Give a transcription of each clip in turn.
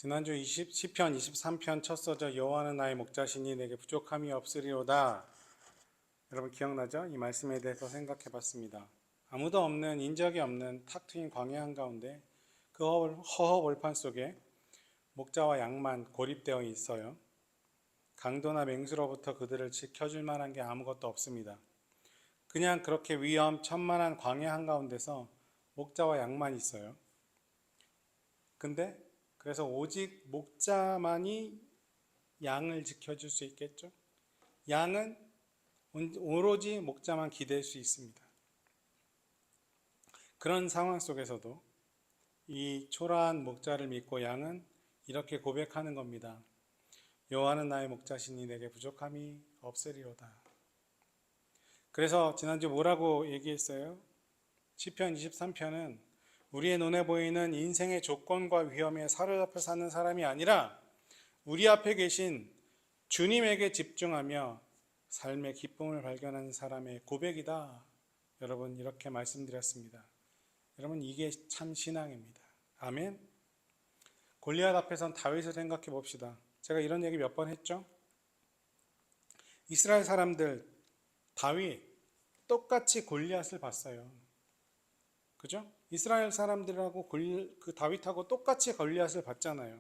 지난주 시편 23편 첫 소절 여호와는 나의 목자시니 내게 부족함이 없으리로다. 여러분 기억나죠? 이 말씀에 대해서 생각해 봤습니다. 아무도 없는 인적이 없는 탁 트인 광야 한가운데 그 허허벌판 속에 목자와 양만 고립되어 있어요. 강도나 맹수로부터 그들을 지켜줄 만한 게 아무것도 없습니다. 그냥 그렇게 위험천만한 광야 한가운데서 목자와 양만 있어요. 근데 그래서 오직 목자만이 양을 지켜줄 수 있겠죠? 양은 오로지 목자만 기댈 수 있습니다. 그런 상황 속에서도 이 초라한 목자를 믿고 양은 이렇게 고백하는 겁니다. 여호와는 나의 목자시니 내게 부족함이 없으리로다. 그래서 지난주 뭐라고 얘기했어요? 시편 23편은 우리의 눈에 보이는 인생의 조건과 위험에 사로잡혀 사는 사람이 아니라 우리 앞에 계신 주님에게 집중하며 삶의 기쁨을 발견하는 사람의 고백이다. 여러분 이렇게 말씀드렸습니다. 여러분 이게 참 신앙입니다. 아멘. 골리앗 앞에선 다윗을 생각해 봅시다. 제가 이런 얘기 몇 번 했죠? 이스라엘 사람들 다윗 똑같이 골리앗을 봤어요. 그죠? 이스라엘 사람들하고 그 다윗하고 똑같이 골리앗을 봤잖아요.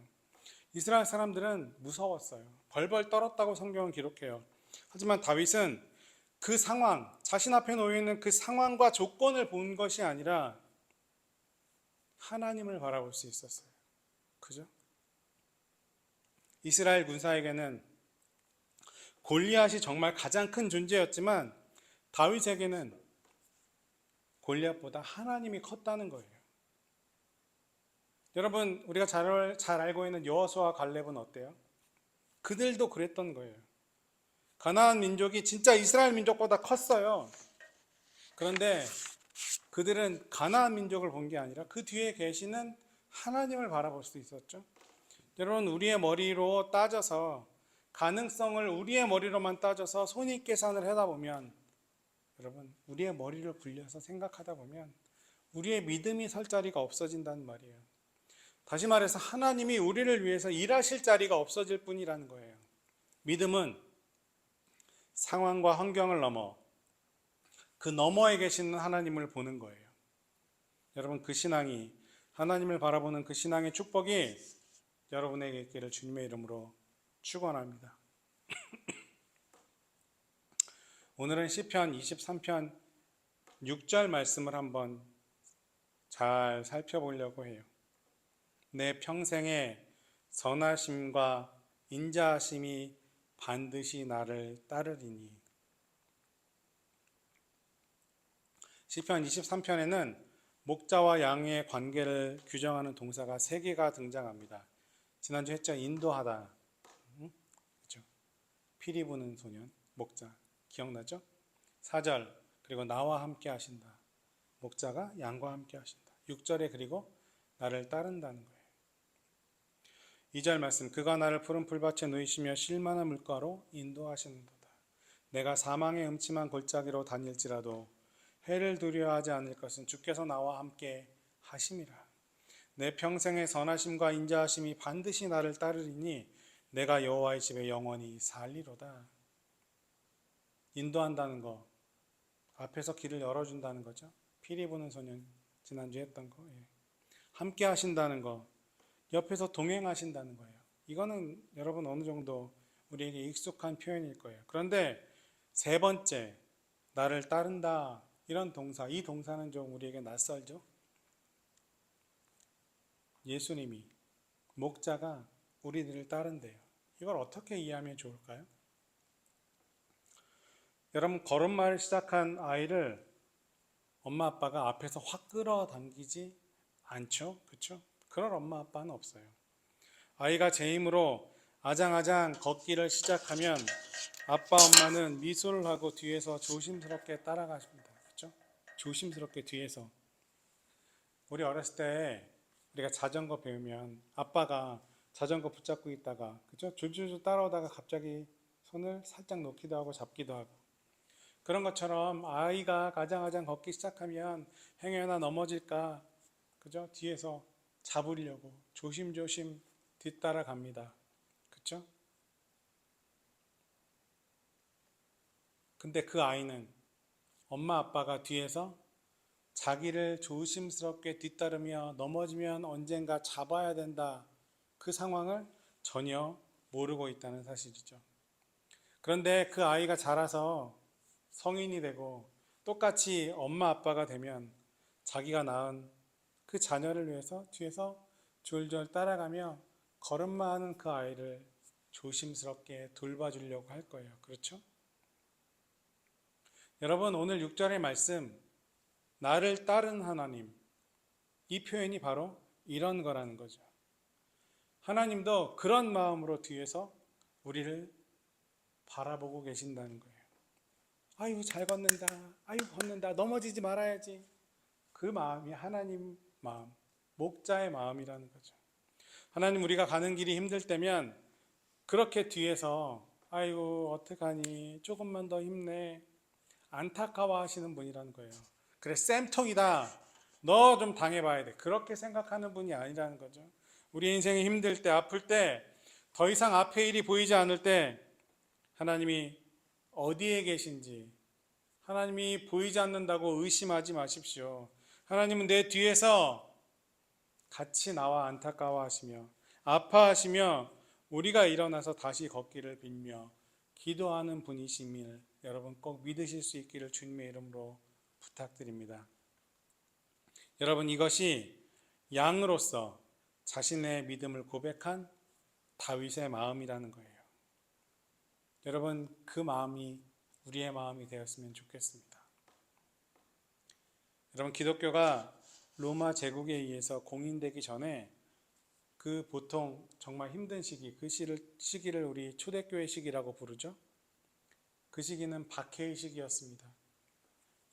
이스라엘 사람들은 무서웠어요. 벌벌 떨었다고 성경은 기록해요. 하지만 다윗은 그 상황, 자신 앞에 놓여 있는 그 상황과 조건을 본 것이 아니라 하나님을 바라볼 수 있었어요. 그죠? 이스라엘 군사에게는 골리앗이 정말 가장 큰 존재였지만 다윗에게는 골리앗보다 하나님이 컸다는 거예요. 여러분 우리가 잘 알고 있는 여호수아와 갈렙은 어때요? 그들도 그랬던 거예요. 가나안 민족이 진짜 이스라엘 민족보다 컸어요. 그런데 그들은 가나안 민족을 본 게 아니라 그 뒤에 계시는 하나님을 바라볼 수 있었죠. 여러분 우리의 머리로 따져서 가능성을 우리의 머리로만 따져서 손익계산을 하다 보면 여러분 우리의 머리를 굴려서 생각하다 보면 우리의 믿음이 설 자리가 없어진다는 말이에요. 다시 말해서 하나님이 우리를 위해서 일하실 자리가 없어질 뿐이라는 거예요. 믿음은 상황과 환경을 넘어 그 너머에 계시는 하나님을 보는 거예요. 여러분 그 신앙이 하나님을 바라보는 그 신앙의 축복이 여러분에게 있기를 주님의 이름으로 축원합니다. 오늘은 시편 23편 6절 말씀을 한번 잘 살펴보려고 해요. 내 평생에 선하심과 인자하심이 반드시 나를 따르리니. 시편 23편에는 목자와 양의 관계를 규정하는 동사가 3개가 등장합니다. 지난주 했죠? 인도하다. 그렇죠? 피리 부는 소년, 목자. 기억나죠? 4절, 그리고 나와 함께 하신다. 목자가 양과 함께 하신다. 6절에 그리고 나를 따른다는 거예요. 2절 말씀, 그가 나를 푸른 풀밭에 누이시며 쉴만한 물가로 인도하시는도다. 내가 사망의 음침한 골짜기로 다닐지라도 해를 두려워하지 않을 것은 주께서 나와 함께 하심이라. 내 평생의 선하심과 인자하심이 반드시 나를 따르리니 내가 여호와의 집에 영원히 살리로다. 인도한다는 거, 앞에서 길을 열어준다는 거죠. 피리 부는 소년 지난주에 했던 거. 함께 하신다는 거, 옆에서 동행하신다는 거예요. 이거는 여러분 어느 정도 우리에게 익숙한 표현일 거예요. 그런데 3번째, 나를 따른다, 이런 동사, 이 동사는 좀 우리에게 낯설죠. 예수님이, 목자가 우리들을 따른대요. 이걸 어떻게 이해하면 좋을까요? 여러분 걸음마를 시작한 아이를 엄마 아빠가 앞에서 확 끌어당기지 않죠? 그렇죠? 그런 엄마 아빠는 없어요. 아이가 제 힘으로 아장아장 걷기를 시작하면 아빠 엄마는 미소를 하고 뒤에서 조심스럽게 따라가십니다. 그렇죠? 조심스럽게 뒤에서. 우리 어렸을 때 우리가 자전거 배우면 아빠가 자전거 붙잡고 있다가 그렇죠? 줄줄줄 따라오다가 갑자기 손을 살짝 놓기도 하고 잡기도 하고, 그런 것처럼 아이가 아장아장 걷기 시작하면 행여나 넘어질까 그죠? 뒤에서 잡으려고 조심조심 뒤따라갑니다. 그렇죠? 근데 그 아이는 엄마 아빠가 뒤에서 자기를 조심스럽게 뒤따르며 넘어지면 언젠가 잡아야 된다. 그 상황을 전혀 모르고 있다는 사실이죠. 그런데 그 아이가 자라서 성인이 되고 똑같이 엄마 아빠가 되면 자기가 낳은 그 자녀를 위해서 뒤에서 졸졸 따라가며 걸음마하는 그 아이를 조심스럽게 돌봐주려고 할 거예요. 그렇죠? 여러분, 오늘 6절의 말씀, 나를 따른 하나님, 이 표현이 바로 이런 거라는 거죠. 하나님도 그런 마음으로 뒤에서 우리를 바라보고 계신다는 거예요. 아유, 잘 걷는다. 아유, 걷는다. 넘어지지 말아야지. 그 마음이 하나님 마음, 목자의 마음이라는 거죠. 하나님, 우리가 가는 길이 힘들 때면 그렇게 뒤에서 아이고 어떡하니, 조금만 더 힘내, 안타까워 하시는 분이라는 거예요. 그래, 쌤통이다, 너 좀 당해봐야 돼, 그렇게 생각하는 분이 아니라는 거죠. 우리 인생이 힘들 때, 아플 때, 더 이상 앞에 일이 보이지 않을 때 하나님이 어디에 계신지, 하나님이 보이지 않는다고 의심하지 마십시오. 하나님은 내 뒤에서 같이 나와 안타까워하시며 아파하시며 우리가 일어나서 다시 걷기를 빌며 기도하는 분이심을 여러분 꼭 믿으실 수 있기를 주님의 이름으로 부탁드립니다. 여러분, 이것이 양으로서 자신의 믿음을 고백한 다윗의 마음이라는 거예요. 여러분, 그 마음이 우리의 마음이 되었으면 좋겠습니다. 여러분, 기독교가 로마 제국에 의해서 공인되기 전에 그 보통 정말 힘든 시기, 그 시기를 우리 초대교회 시기라고 부르죠. 그 시기는 박해의 시기였습니다.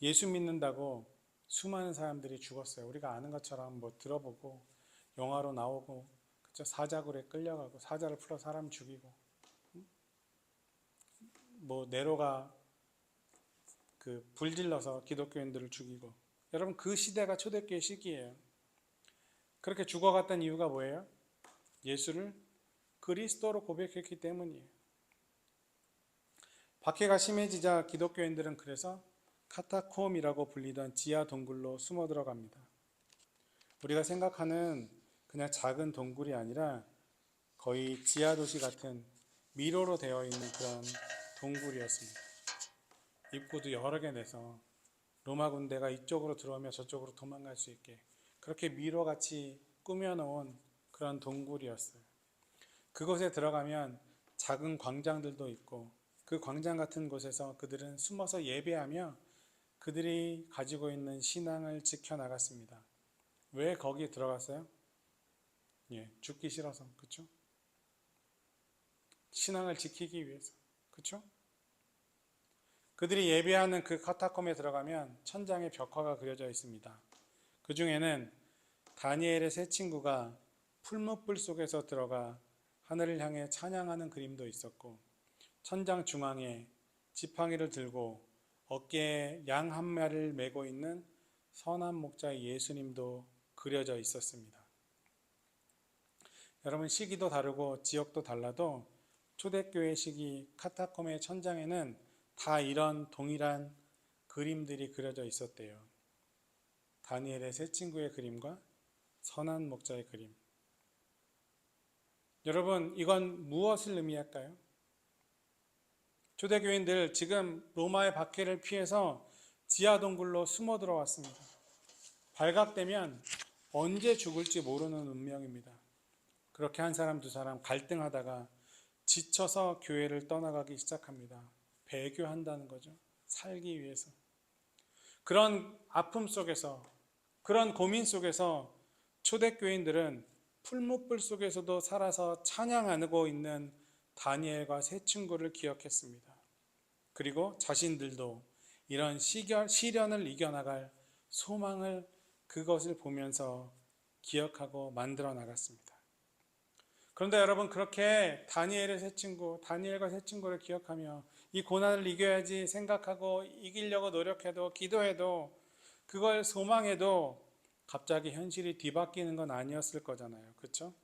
예수 믿는다고 수많은 사람들이 죽었어요. 우리가 아는 것처럼 뭐 들어보고 영화로 나오고, 그쵸? 사자굴에 끌려가고 사자를 풀어 사람 죽이고, 뭐 네로가 그 불질러서 기독교인들을 죽이고. 여러분, 그 시대가 초대교회 시기예요. 그렇게 죽어갔던 이유가 뭐예요? 예수를 그리스도로 고백했기 때문이에요. 박해가 심해지자 기독교인들은 그래서 카타콤이라고 불리던 지하 동굴로 숨어 들어갑니다. 우리가 생각하는 그냥 작은 동굴이 아니라 거의 지하 도시 같은 미로로 되어 있는 그런 동굴이었습니다. 입구도 여러 개 내서 로마 군대가 이쪽으로 들어오면 저쪽으로 도망갈 수 있게 그렇게 미로같이 꾸며놓은 그런 동굴이었어요. 그곳에 들어가면 작은 광장들도 있고, 그 광장 같은 곳에서 그들은 숨어서 예배하며 그들이 가지고 있는 신앙을 지켜나갔습니다. 왜 거기에 들어갔어요? 죽기 싫어서. 그렇죠? 신앙을 지키기 위해서. 그렇죠? 그들이 예배하는 그 카타콤에 들어가면 천장에 벽화가 그려져 있습니다. 그 중에는 다니엘의 세 친구가 풀무불 속에서 들어가 하늘을 향해 찬양하는 그림도 있었고, 천장 중앙에 지팡이를 들고 어깨에 양 한 마리를 메고 있는 선한 목자의 예수님도 그려져 있었습니다. 여러분, 시기도 다르고 지역도 달라도 초대교회 시기 카타콤의 천장에는 다 이런 동일한 그림들이 그려져 있었대요. 다니엘의 세 친구의 그림과 선한 목자의 그림. 여러분, 이건 무엇을 의미할까요? 초대교인들 지금 로마의 박해를 피해서 지하 동굴로 숨어 들어왔습니다. 발각되면 언제 죽을지 모르는 운명입니다. 그렇게 한 사람 두 사람 갈등하다가 지쳐서 교회를 떠나가기 시작합니다. 배교한다는 거죠. 살기 위해서. 그런 아픔 속에서, 그런 고민 속에서 초대교인들은 풀무불 속에서도 살아서 찬양하고 있는 다니엘과 세 친구를 기억했습니다. 그리고 자신들도 이런 시련을 이겨나갈 소망을 그것을 보면서 기억하고 만들어 나갔습니다. 그런데 여러분, 그렇게 다니엘과 세 친구를 기억하며 이 고난을 이겨야지 생각하고 이기려고 노력해도 기도해도 그걸 소망해도 갑자기 현실이 뒤바뀌는 건 아니었을 거잖아요. 그렇죠?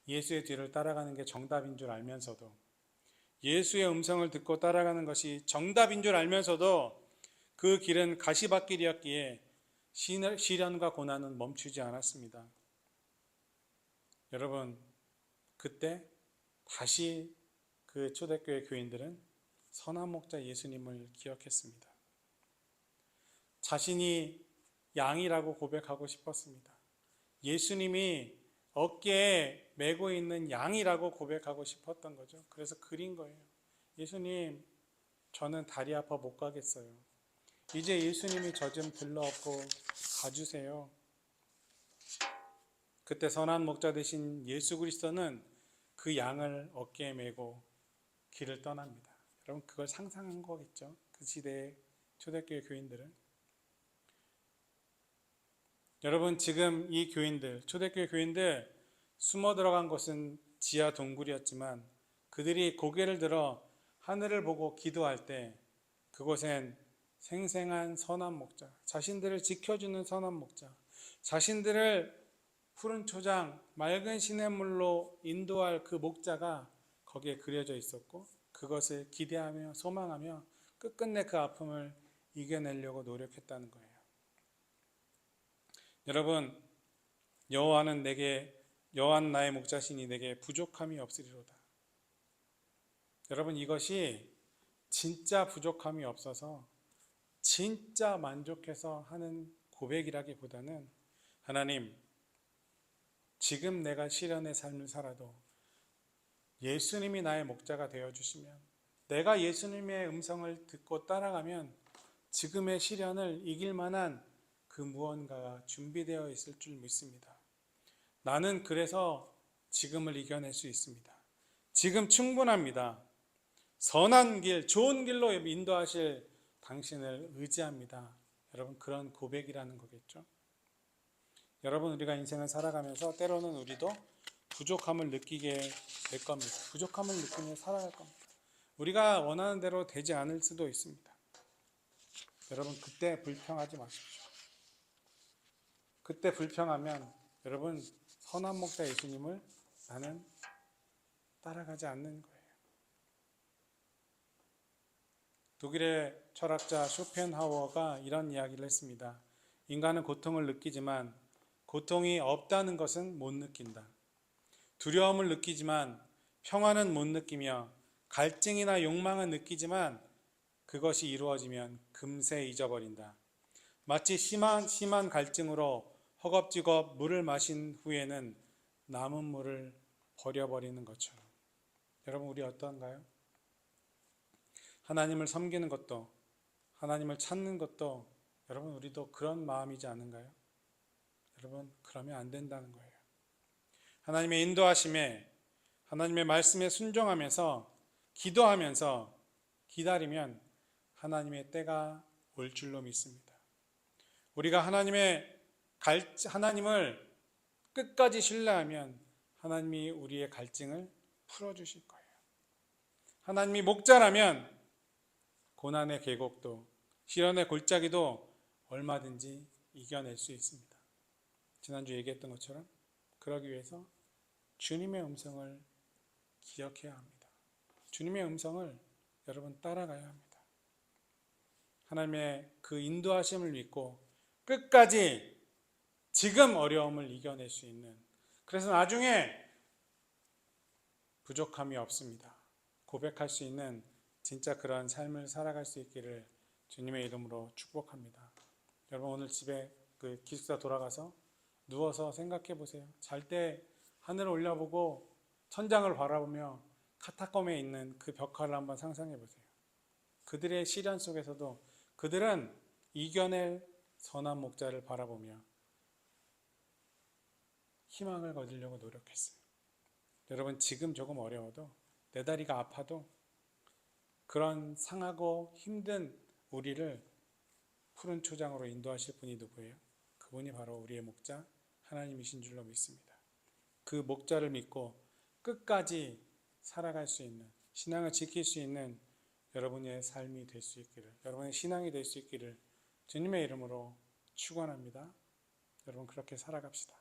예수의 뒤를 따라가는 게 정답인 줄 알면서도, 예수의 음성을 듣고 따라가는 것이 정답인 줄 알면서도 그 길은 가시밭길이었기에 시련과 고난은 멈추지 않았습니다. 여러분, 그때 다시 그 초대교회 교인들은 선한 목자 예수님을 기억했습니다. 자신이 양이라고 고백하고 싶었습니다. 예수님이 어깨에 메고 있는 양이라고 고백하고 싶었던 거죠. 그래서 그린 거예요. 예수님, 저는 다리 아파 못 가겠어요. 이제 예수님이 저 좀 들러업고 가주세요. 그때 선한 목자 되신 예수 그리스도는 그 양을 어깨에 메고 길을 떠납니다. 여러분, 그걸 상상한 거겠죠? 그 시대의 초대교회 교인들은. 여러분, 지금 이 교인들, 초대교회 교인들 숨어 들어간 곳은 지하 동굴이었지만 그들이 고개를 들어 하늘을 보고 기도할 때 그곳엔 생생한 선한 목자, 자신들을 지켜주는 선한 목자, 자신들을 푸른 초장, 맑은 시냇물로 인도할 그 목자가 거기에 그려져 있었고 그것을 기대하며 소망하며 끝끝내 그 아픔을 이겨내려고 노력했다는 거예요. 여러분, 여호와는 나의 목자시니 내게 부족함이 없으리로다. 여러분, 이것이 진짜 부족함이 없어서 진짜 만족해서 하는 고백이라기보다는 하나님, 지금 내가 시련의 삶을 살아도 예수님이 나의 목자가 되어주시면, 내가 예수님의 음성을 듣고 따라가면 지금의 시련을 이길 만한 그 무언가가 준비되어 있을 줄 믿습니다. 나는 그래서 지금을 이겨낼 수 있습니다. 지금 충분합니다. 선한 길, 좋은 길로 인도하실 당신을 의지합니다. 여러분, 그런 고백이라는 거겠죠. 여러분, 우리가 인생을 살아가면서 때로는 우리도 부족함을 느끼게 될 겁니다. 부족함을 느끼며 살아갈 겁니다. 우리가 원하는 대로 되지 않을 수도 있습니다. 여러분, 그때 불평하지 마십시오. 그때 불평하면 여러분, 선한 목자 예수님을 나는 따라가지 않는 거예요. 독일의 철학자 쇼펜하우어가 이런 이야기를 했습니다. 인간은 고통을 느끼지만 고통이 없다는 것은 못 느낀다. 두려움을 느끼지만 평화는 못 느끼며 갈증이나 욕망은 느끼지만 그것이 이루어지면 금세 잊어버린다. 마치 심한 갈증으로 허겁지겁 물을 마신 후에는 남은 물을 버려버리는 것처럼. 여러분, 우리 어떤가요? 하나님을 섬기는 것도, 하나님을 찾는 것도 여러분, 우리도 그런 마음이지 않은가요? 여러분, 그러면 안 된다는 거예요. 하나님의 인도하심에, 하나님의 말씀에 순종하면서 기도하면서 기다리면 하나님의 때가 올 줄로 믿습니다. 우리가 하나님을 끝까지 신뢰하면 하나님이 우리의 갈증을 풀어주실 거예요. 하나님이 목자라면 고난의 계곡도 시련의 골짜기도 얼마든지 이겨낼 수 있습니다. 지난주 얘기했던 것처럼 그러기 위해서 주님의 음성을 기억해야 합니다. 주님의 음성을 여러분 따라가야 합니다. 하나님의 그 인도하심을 믿고 끝까지 지금 어려움을 이겨낼 수 있는, 그래서 나중에 부족함이 없습니다. 고백할 수 있는 진짜 그러한 삶을 살아갈 수 있기를 주님의 이름으로 축복합니다. 여러분, 오늘 집에 그 기숙사 돌아가서 누워서 생각해 보세요. 잘 때 하늘을 올려보고 천장을 바라보며 카타콤에 있는 그 벽화를 한번 상상해 보세요. 그들의 시련 속에서도 그들은 이겨낼 선한 목자를 바라보며 희망을 거두려고 노력했어요. 여러분, 지금 조금 어려워도, 내 다리가 아파도 그런 상하고 힘든 우리를 푸른 초장으로 인도하실 분이 누구예요? 그분이 바로 우리의 목자 하나님이신 줄로 믿습니다. 그 목자를 믿고 끝까지 살아갈 수 있는, 신앙을 지킬 수 있는 여러분의 삶이 될 수 있기를, 여러분의 신앙이 될 수 있기를 주님의 이름으로 축원합니다. 여러분, 그렇게 살아갑시다.